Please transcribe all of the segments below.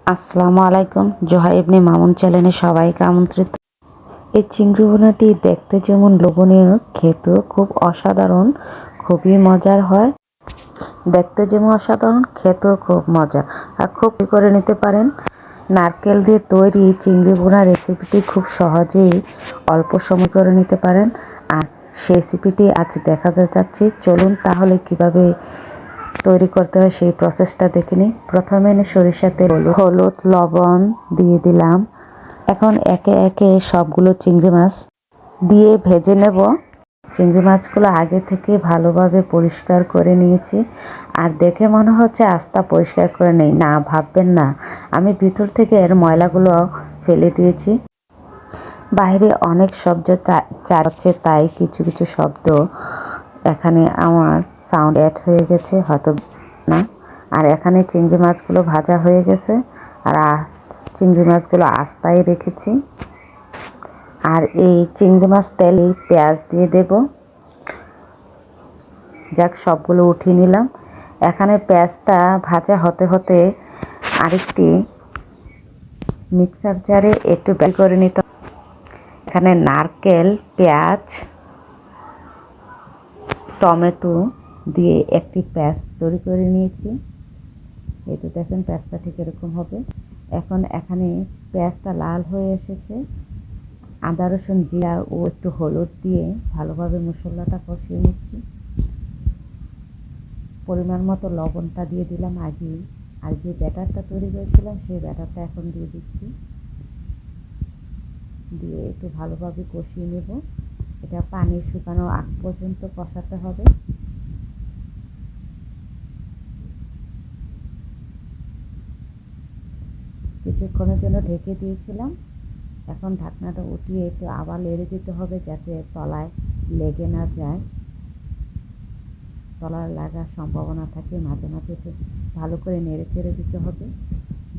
আসসালামু আলাইকুম। জোহা ইবনে মামুন চ্যানেলে সবাইকে আমন্ত্রিত। এই চিংড়ি ভুনাটি দেখতে যেমন লোভনীয়, খেতেও খুব অসাধারণ, খুবই মজার হয়। দেখতে যেমন অসাধারণ, খেতেও খুব মজা, আর খুব করে নিতে পারেন। নারকেল দিয়ে তৈরি চিংড়ি ভুনা রেসিপিটি খুব সহজেই অল্প সময় করে নিতে পারেন। আর সেই রেসিপিটি আজ দেখা যাচ্ছে। চলুন তাহলে কিভাবে তৈরি করতে হয় সেই প্রসেসটা দেখে নিই। প্রথমে সরিষার তেল, হলুদ, লবণ দিয়ে দিলাম। এখন একে একে সবগুলো চিংড়ি মাছ দিয়ে ভেজে নেব। চিংড়ি মাছগুলো আগে থেকে ভালোভাবে পরিষ্কার করে নিয়েছি। আর দেখে মনে হচ্ছে আস্তা পরিষ্কার করে নেই, না ভাববেন না, আমি ভিতর থেকে এর ময়লাগুলো ফেলে দিয়েছি। বাইরে অনেক শব্দ চাচ্ছে, তাই কিছু কিছু শব্দ এখানে আমার সাউন্ড অ্যাড হয়ে গেছে, হয়তো না। আর এখানে চিংড়ি মাছগুলো ভাজা হয়ে গেছে, আর চিংড়ি মাছগুলো আস্তায় রেখেছি। আর এই চিংড়ি মাছ তেলে পেঁয়াজ দিয়ে দেব। যাক, সবগুলো উঠিয়ে নিলাম। এখানে পেঁয়াজটা ভাজা হতে হতে আরেকটি মিক্সার জারে একটু বের করে নিতে। এখানে নারকেল, পেঁয়াজ, টমেটো দিয়ে একটি পেস্ট তৈরি করে নিয়েছি। এই তো দেখেন, পেঁয়াজটা ঠিক এরকম হবে। এখন এখানে পেঁয়াজটা লাল হয়ে এসেছে। আদা, রসুন, জিরা ও একটু হলুদ দিয়ে ভালোভাবে মশলাটা কষিয়ে নিচ্ছি। পরিমাণ মতো লবণটা দিয়ে দিলাম আগেই। আর যে ব্যাটারটা তৈরি করেছিলাম সেই ব্যাটারটা এখন দিয়ে দিচ্ছি। দিয়ে একটু ভালোভাবে কষিয়ে নেব। এটা পানি শুকানো আগ পর্যন্ত কষাতে হবে। কিছুক্ষণের জন্য ঢেকে দিয়েছিলাম। এখন ঢাকনাটা উঠিয়ে একটু আবার নেড়ে দিতে হবে, যাতে তলায় লেগে না যায়। তলায় লাগার সম্ভাবনা থাকে, মাঝে মাঝে একটু ভালো করে নেড়ে চেড়ে দিতে হবে।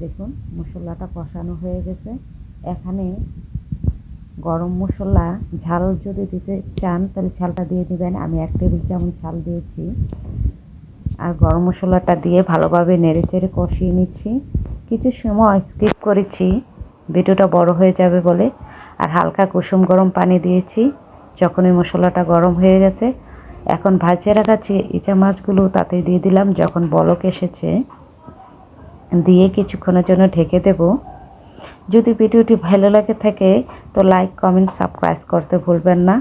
দেখুন, মশলাটা কষানো হয়ে গেছে। এখানে গরম মশলা ঝাল যদি দিতে চান তাহলে ঝালটা দিয়ে দিবেন। আমি 1 টেবিল চামচ ঝাল দিয়েছি। আর গরম মশলাটা দিয়ে ভালোভাবে নেড়ে চেড়ে কষিয়ে নিচ্ছি। কিছু সময় স্কিপ করেছি, ভিডিওটা বড় হয়ে যাবে বলে। আর হালকা কুসুম গরম পানি দিয়েছি। যখন এই মশলাটা গরম হয়ে গেছে, এখন ভাজিয়ে রাখা ইচা মাছগুলো তাতে দিয়ে দিলাম। যখন বলক এসেছে, দিয়ে কিছুক্ষণের জন্য ঢেকে দেব। যদি ভিডিওটি ভালো লাগে থাকে তো লাইক, কমেন্ট, সাবস্ক্রাইব করতে ভুলবেন না।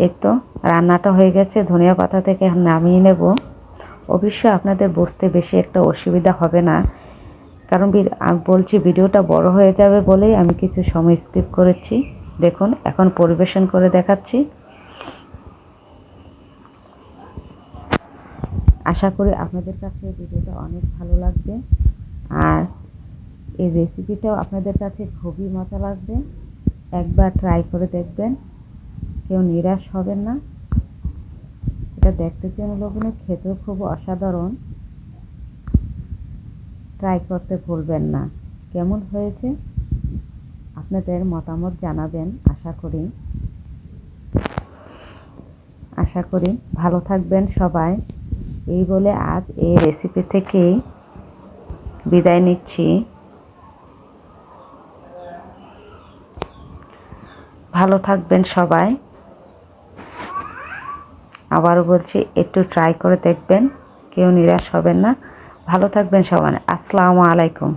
এই তো রান্নাটা হয়ে গেছে। ধনিয়া পাতা থেকে নামিয়ে নেব। অবশ্যই আপনাদের বুঝতে বেশি একটা অসুবিধা হবে না, কারণ আমি বলছি ভিডিওটা বড় হয়ে যাবে বলেই আমি কিছু সময় স্কিপ করেছি। দেখুন, এখন পরিবেশন করে দেখাচ্ছি। আশা করি আপনাদের কাছে ভিডিওটা অনেক ভালো লাগবে, আর এই রেসিপিটাও আপনাদের কাছে খুবই মজা লাগবে। একবার ট্রাই করে দেখবেন, কেউ নিরাশ হবেন না। এটা দেখতে যেমন লোভনীয়, খেতেও খুব অসাধারণ। ট্রাই করতে ভুলবেন না। কেমন হয়েছে আপনাদের মতামত জানাবেন। আশা করি ভালো থাকবেন সবাই। এই বলে আজ এই রেসিপি থেকেই বিদায় নিচ্ছি। ভালো থাকবেন সবাই। আবারও বলছি, একটু ট্রাই করে দেখবেন, কেউ নিরাশ হবেন না। ভালো থাকবেন সবাই। আসসালামু আলাইকুম।